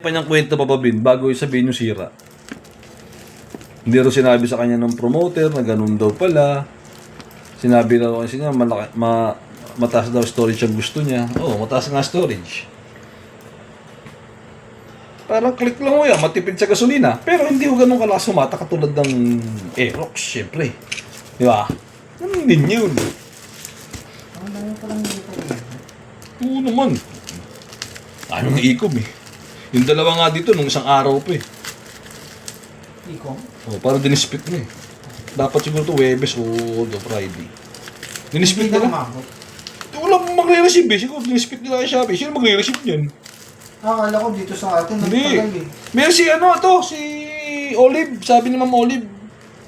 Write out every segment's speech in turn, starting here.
pa niyang kwento pa Bin, bago sabihin yung sira. Hindi rin sinabi sa kanya ng promoter na ganun daw pala. Sinabi daw kasi niya, mataas daw storage ang gusto niya. Oo, mataas nga storage. Parang click lang mo yan, matipid sa gasolina. Pero hindi ko ganun kalakas sumata katulad ng Aerox, syempre. Di ba? Ganun din yun. Ang dami pa lang dito. Oo naman. Ayaw ng ikom eh. Yung dalawa nga dito, nung isang araw pa eh. Ikom? Oh, parang dinispit na eh. Dapat siguro ito Webes o Friday. Dinispit Hindi nila. na umabot. Wala magre-receive eh. Siguro dinispit nila kay Shopee. Sino magre-receive niyan? Akala ko dito sa atin, nagtagal Hindi. eh. Meron si si Olive. Sabi ni Ma'am Olive,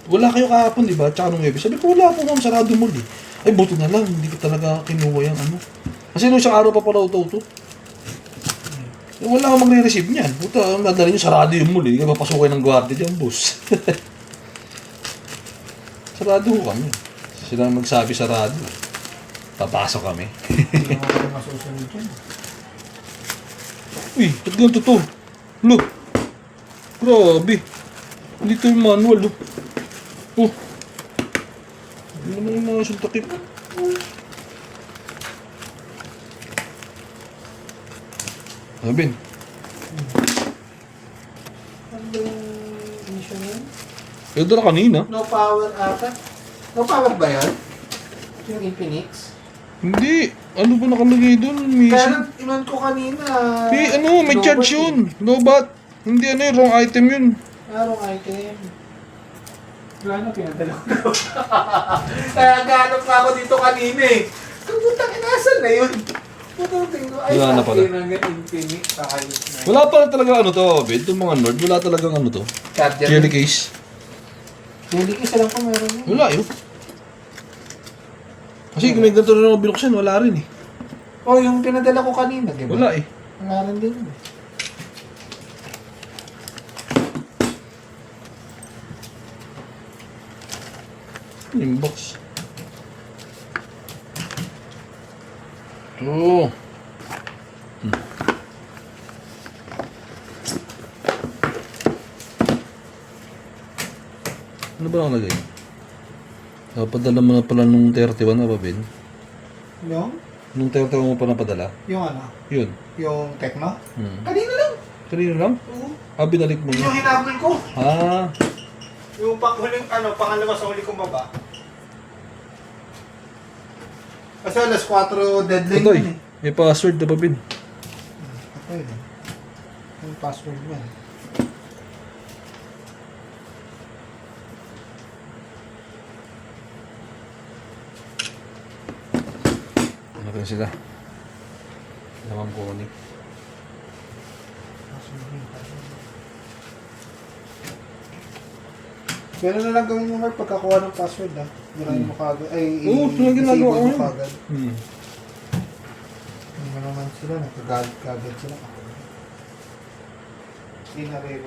wala kayo kahapon, di ba? Tsaka nung Webes. Sabi ko, wala po ma'am, sarado mo eh. Ay, buti na lang. Hindi ko talaga kinuha yung ano. Kasi nung isang araw pa pala ito. Wala kang magre-receive niyan. Puta, ang dadali nyo, sarado yung muli. Hindi ka papasukin ng gwardiya dyan, boss. Sarado ko kami. Sila magsabi sarado. Papasok kami. Hindi mo kami masusunod dyan. Uy, ba't ganito to? Look. Grabe. Hindi to yung manual, look. Oh. Hindi naman yung mga sultakip. Sabin. Ano ba yung mission yun? Ito na kanina. No power ata. No power ba yan? Yung Infinix? Hindi. Ano ba nakalagay doon? May, Kaya inon ko kanina. may charge yun. Lobat. Hindi ano yun, wrong item yun. Anong item? Wala na, pinadala ko. Kaya ganap nga ako dito kanina eh. Kung putang inasan na yun. Putang tingin ko, ay Wala na pala. ng Infinix. Ayos na yun. Wala pala talaga ano to, Bed. Itong mga Nord, wala talagang ano to. Charger. Jelly case. Hindi isa lang po meron yun. Wala yun. Kasi kung may ganito na ako binuksan, wala rin eh. Oh, yung pinadala ko kanina, di ba? Wala eh. Wala rin din. Yung box. Ito. Ano ba nakalagay? Napadala mo na pala nung 31 na ba, Ben? Yung? Nung 31 mo pa napadala? Yung ano? Yun. Yung Tecno? Hmm. Kanina lang. Kanina lang? Oo. Binalik mo Yung na. hinabol ko. Ah. Yung huling, pangalawa sa huli kong baba. Kasi alas 4 deadline Ito yun eh. may password na ba, Ben? Okay. Yung password mo eh. Ano ka sila? Naman po ni. Ganun na lang gawin mo, Mark, pagkakuha ng password, ha? Murahin mo kagad. Ay, Oo, talaga ginagawa ko disable mo yun. kagad. Ano naman sila, nagkagalit kagad sila. Hindi na rin.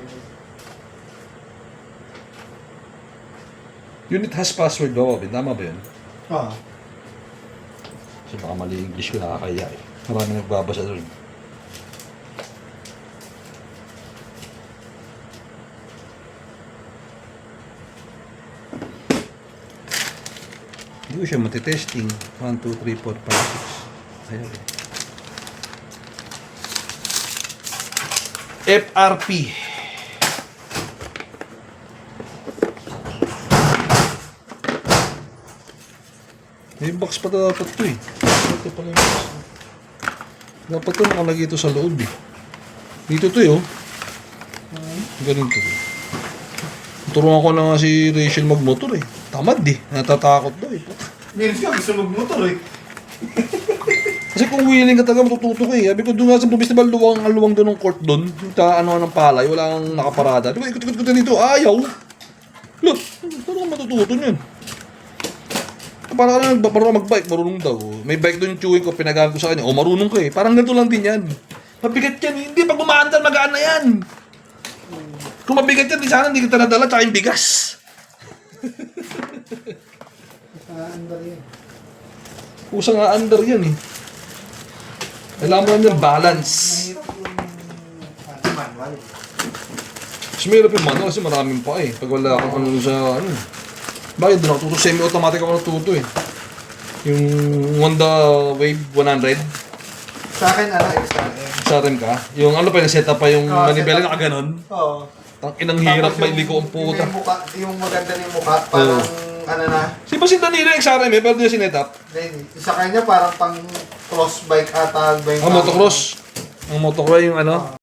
Unit has password ba, Ben? Tama ba yun? Ah. Kasi baka mali English ko nakakaya eh. Marami nagbabasa doon. Hindi ko siya matitesting. 1, 2, 3, 4, 5, 6. Ayaw eh. FRP. May box pa dapat to eh. Ito pala yung box. Dapat to nakalagay ito sa loob eh. Dito to eh oh. Ganito to. Turuan ko na nga si Rachel magmotor eh. Tamad eh. Natatakot daw eh. Meron siya, gusto magmotor eh. Kasi kung willing ka talaga matututo ko eh. Sabi ko doon nga sa festival, luwang doon ng court doon. Ta ano ng palay, wala kang nakaparada. Sabi ko ikot-ikot dito. Ayaw. Look, paano ka matututo niyan? Parang ka na marunong mag-bike, marunong daw. May bike doon yung chewing ko, pinagamit ko sa kanya. O marunong ka eh. Parang ganito lang din yan. Mabigat yan eh. Hindi, pag bumaandar, magaan na yan. Kung mabigat yan, di sana hindi kita nadala, tsaka yung bigas. Andar yan. Kusang under yan eh. Kailangan mo lang yung balance. Mahirap yung manual. manual. Mas mahirap yung manual kasi maraming pa eh. Pag wala akong ano sa ano. Bakit doon ako tuto? Semi-automatic ako natuto eh. Yung Honda Wave 100. Sa akin, ano, XRM. Sa rin ka. Yung ano pa yung setup pa yung Oo, manibela setup. na kaganon. Oo. Ang inang hirap Tapos ba hindi ko ang puta. Yung, mukha, yung maganda ng mukha, parang, ano na, Si pa si Danilo yung XRM eh, pero di yung sinetap. sa kanya parang pang cross bike ata ba yung Ang motocross. Ang motocross yung ano.